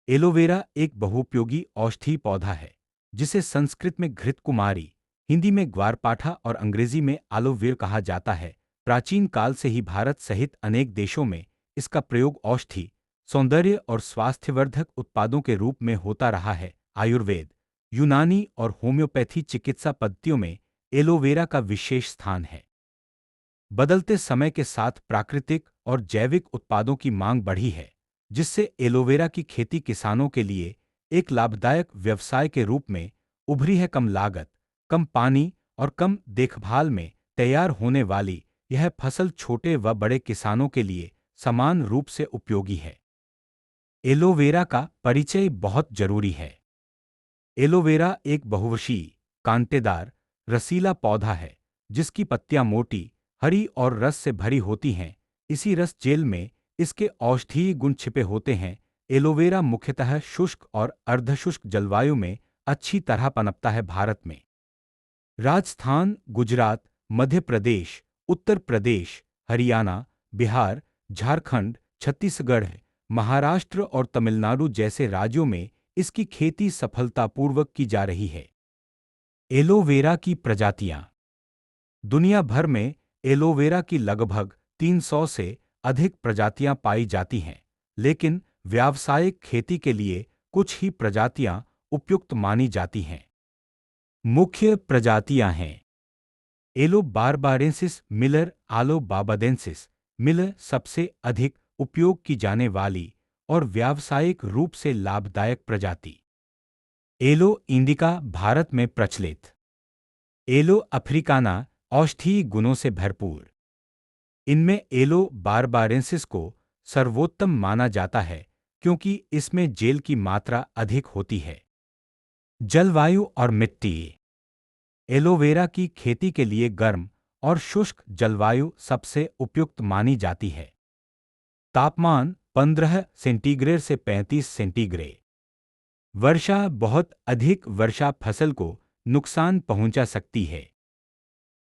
Aloe vera एक बहुउपयोगी औषधीय पौधा है जिसे संस्कृत में घृत कुमारी, हिंदी में ग्वारपाठा और अंग्रेजी में एलोवेरा कहा जाता है। प्राचीन काल से ही भारत सहित अनेक देशों में इसका प्रयोग औषधि, सौंदर्य और स्वास्थ्यवर्धक उत्पादों के रूप में होता रहा है। आयुर्वेद, यूनानी और होम्योपैथी चिकित्सा पद्धतियों में एलोवेरा का विशेष स्थान है। बदलते समय के साथ प्राकृतिक और जैविक उत्पादों की मांग बढ़ी है, जिससे एलोवेरा की खेती किसानों के लिए एक लाभदायक व्यवसाय के रूप में उभरी है। कम लागत, कम पानी और कम देखभाल में तैयार होने वाली यह फसल छोटे व बड़े किसानों के लिए समान रूप से उपयोगी है। एलोवेरा का परिचय बहुत जरूरी है। एलोवेरा एक बहुवर्षीय, कांटेदार, रसीला पौधा है जिसकी पत्तियां मोटी, हरी और रस से भरी होती हैं। इसी रस जेल में इसके औषधीय गुण छिपे होते हैं। एलोवेरा मुख्यतः शुष्क और अर्धशुष्क जलवायु में अच्छी तरह पनपता है। भारत में राजस्थान, गुजरात, मध्य प्रदेश, उत्तर प्रदेश, हरियाणा, बिहार, झारखंड, छत्तीसगढ़, महाराष्ट्र और तमिलनाडु जैसे राज्यों में इसकी खेती सफलतापूर्वक की जा रही है। एलोवेरा की प्रजातियां। दुनिया भर में एलोवेरा की लगभग 300 से अधिक प्रजातियां पाई जाती हैं, लेकिन व्यावसायिक खेती के लिए कुछ ही प्रजातियां उपयुक्त मानी जाती हैं। मुख्य प्रजातियां हैं एलो बारबारेंसिस मिलर, आलो बाबादेंसिस मिलर सबसे अधिक उपयोग की जाने वाली और व्यावसायिक रूप से लाभदायक प्रजाति। एलो इंडिका भारत में प्रचलित। एलो अफ्रीकाना औषधीय गुणों से भरपूर। इनमें एलो बारबारेंसिस को सर्वोत्तम माना जाता है क्योंकि इसमें जेल की मात्रा अधिक होती है। जलवायु और मिट्टी। एलोवेरा की खेती के लिए गर्म और शुष्क जलवायु सबसे उपयुक्त मानी जाती है। तापमान 15 सेंटीग्रेड से 35 सेंटीग्रेड। वर्षा, बहुत अधिक वर्षा फसल को नुकसान पहुंचा सकती है।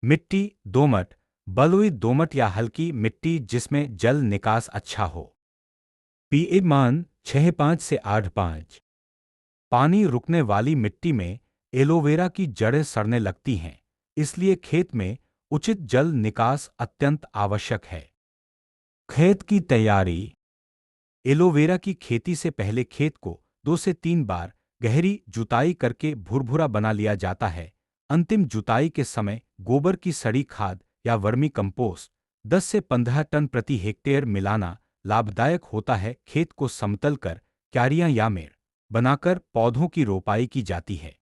मिट्टी दोमट, बलुई दोमट या हल्की मिट्टी जिसमें जल निकास अच्छा हो। पीएच मान 6.5 से 8.5। पानी रुकने वाली मिट्टी में एलोवेरा की जड़ें सड़ने लगती हैं, इसलिए खेत में उचित जल निकास अत्यंत आवश्यक है। खेत की तैयारी। एलोवेरा की खेती से पहले खेत को 2 से 3 बार गहरी जुताई करके भुरभुरा बना लिया जाता है। अंतिम जुताई के समय गोबर की सड़ी खाद या वर्मी कंपोस्ट 10 से 15 टन प्रति हेक्टेयर मिलाना लाभदायक होता है। खेत को समतल कर क्यारियां या मेड़ बनाकर पौधों की रोपाई की जाती है।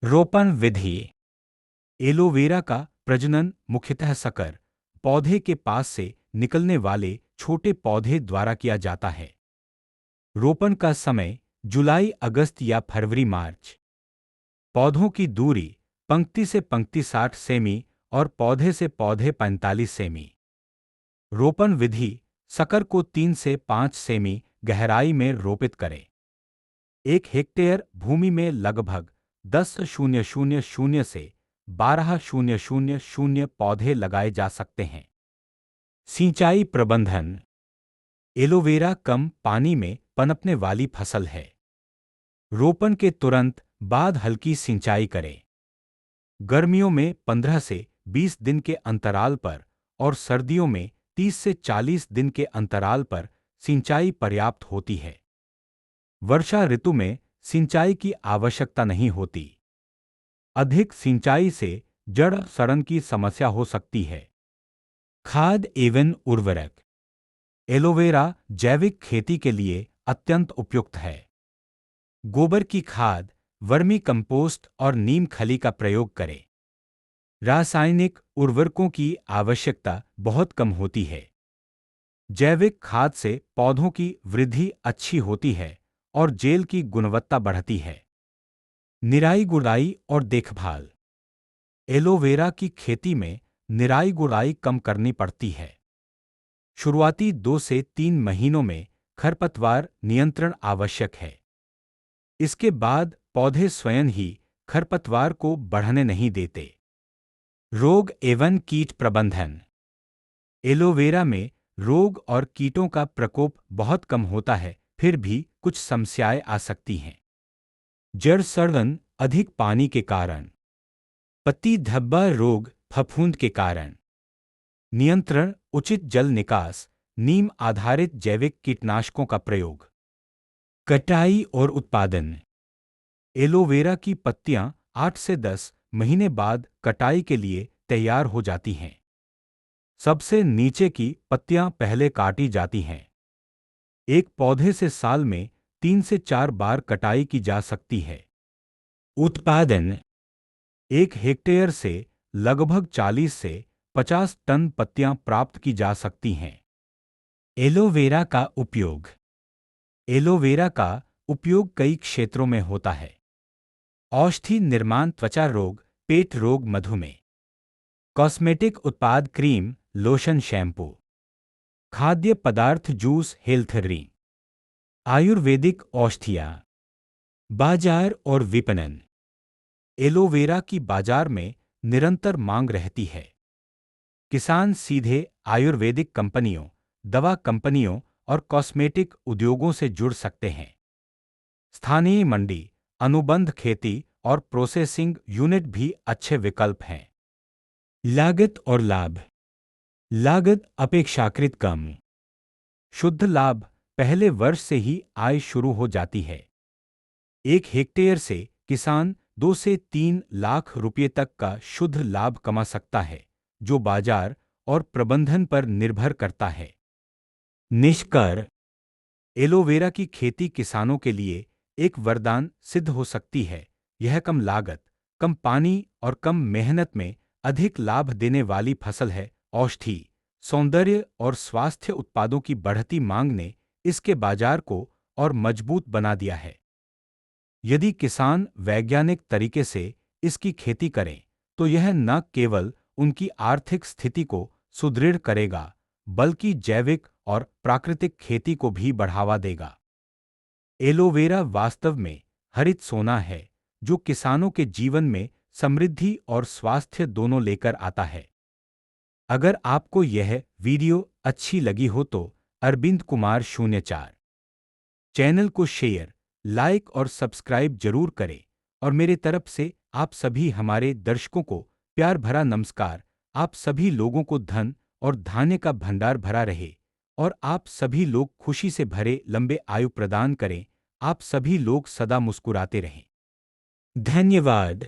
रोपण विधि। एलोवेरा का प्रजनन मुख्यतः सकर पौधे के पास से निकलने वाले छोटे पौधे द्वारा किया जाता है। रोपण का समय जुलाई, अगस्त या फरवरी, मार्च। पौधों की दूरी पंक्ति से पंक्ति 60 सेमी और पौधे से पौधे 45 सेमी। रोपण विधि, सकर को 3 से 5 सेमी गहराई में रोपित करें। 1 हेक्टेयर भूमि में लगभग 10,000 से 12,000 पौधे लगाए जा सकते हैं। सिंचाई प्रबंधन। एलोवेरा कम पानी में पनपने वाली फसल है। रोपण के तुरंत बाद हल्की सिंचाई करें। गर्मियों में 15 से 20 दिन के अंतराल पर और सर्दियों में 30 से 40 दिन के अंतराल पर सिंचाई पर्याप्त होती है। वर्षा ऋतु में सिंचाई की आवश्यकता नहीं होती। अधिक सिंचाई से जड़ सड़न की समस्या हो सकती है। खाद एवं उर्वरक। एलोवेरा जैविक खेती के लिए अत्यंत उपयुक्त है। गोबर की खाद, वर्मी कंपोस्ट और नीम खली का प्रयोग करें। रासायनिक उर्वरकों की आवश्यकता बहुत कम होती है। जैविक खाद से पौधों की वृद्धि अच्छी होती है और जेल की गुणवत्ता बढ़ती है। निराई गुड़ाई और देखभाल। एलोवेरा की खेती में निराई गुड़ाई कम करनी पड़ती है। शुरुआती 2 से 3 महीनों में खरपतवार नियंत्रण आवश्यक है। इसके बाद पौधे स्वयं ही खरपतवार को बढ़ने नहीं देते। रोग एवं कीट प्रबंधन। एलोवेरा में रोग और कीटों का प्रकोप बहुत कम होता है, फिर भी कुछ समस्याएं आ सकती हैं। जड़ सड़न, अधिक पानी के कारण। पत्ती धब्बा रोग, फफूंद के कारण। नियंत्रण, उचित जल निकास, नीम आधारित जैविक कीटनाशकों का प्रयोग। कटाई और उत्पादन। एलोवेरा की पत्तियां 8 से 10 महीने बाद कटाई के लिए तैयार हो जाती हैं। सबसे नीचे की पत्तियां पहले काटी जाती हैं। एक पौधे से साल में 3 से 4 बार कटाई की जा सकती है। उत्पादन। 1 हेक्टेयर से लगभग 40 से 50 टन पत्तियां प्राप्त की जा सकती हैं। एलोवेरा का उपयोग। एलोवेरा का उपयोग कई क्षेत्रों में होता है। औषधि निर्माण, त्वचा रोग, पेट रोग, मधुमेह। कॉस्मेटिक उत्पाद, क्रीम, लोशन, शैम्पू। खाद्य पदार्थ, जूस, हेल्थ ड्रिंक। आयुर्वेदिक औषधियाँ। बाजार और विपणन। एलोवेरा की बाजार में निरंतर मांग रहती है। किसान सीधे आयुर्वेदिक कंपनियों, दवा कंपनियों और कॉस्मेटिक उद्योगों से जुड़ सकते हैं। स्थानीय मंडी, अनुबंध खेती और प्रोसेसिंग यूनिट भी अच्छे विकल्प हैं। लागत और लाभ। लागत अपेक्षाकृत कम। शुद्ध लाभ, पहले वर्ष से ही आय शुरू हो जाती है। 1 हेक्टेयर से किसान 2 से 3 लाख रुपये तक का शुद्ध लाभ कमा सकता है, जो बाजार और प्रबंधन पर निर्भर करता है। निष्कर्ष। एलोवेरा की खेती किसानों के लिए एक वरदान सिद्ध हो सकती है। यह कम लागत, कम पानी और कम मेहनत में अधिक लाभ देने वाली फसल है। औषधि, सौंदर्य और स्वास्थ्य उत्पादों की बढ़ती मांग ने इसके बाजार को और मजबूत बना दिया है। यदि किसान वैज्ञानिक तरीके से इसकी खेती करें, तो यह न केवल उनकी आर्थिक स्थिति को सुदृढ़ करेगा, बल्कि जैविक और प्राकृतिक खेती को भी बढ़ावा देगा। एलोवेरा वास्तव में हरित सोना है, जो किसानों के जीवन में समृद्धि और स्वास्थ्य दोनों लेकर आता है। अगर आपको यह वीडियो अच्छी लगी हो तो अरविंद कुमार 04 चैनल को शेयर, लाइक और सब्सक्राइब जरूर करें। और मेरे तरफ से आप सभी हमारे दर्शकों को प्यार भरा नमस्कार। आप सभी लोगों को धन और धान्य का भंडार भरा रहे और आप सभी लोग खुशी से भरे लंबे आयु प्रदान करें। आप सभी लोग सदा मुस्कुराते रहें। धन्यवाद।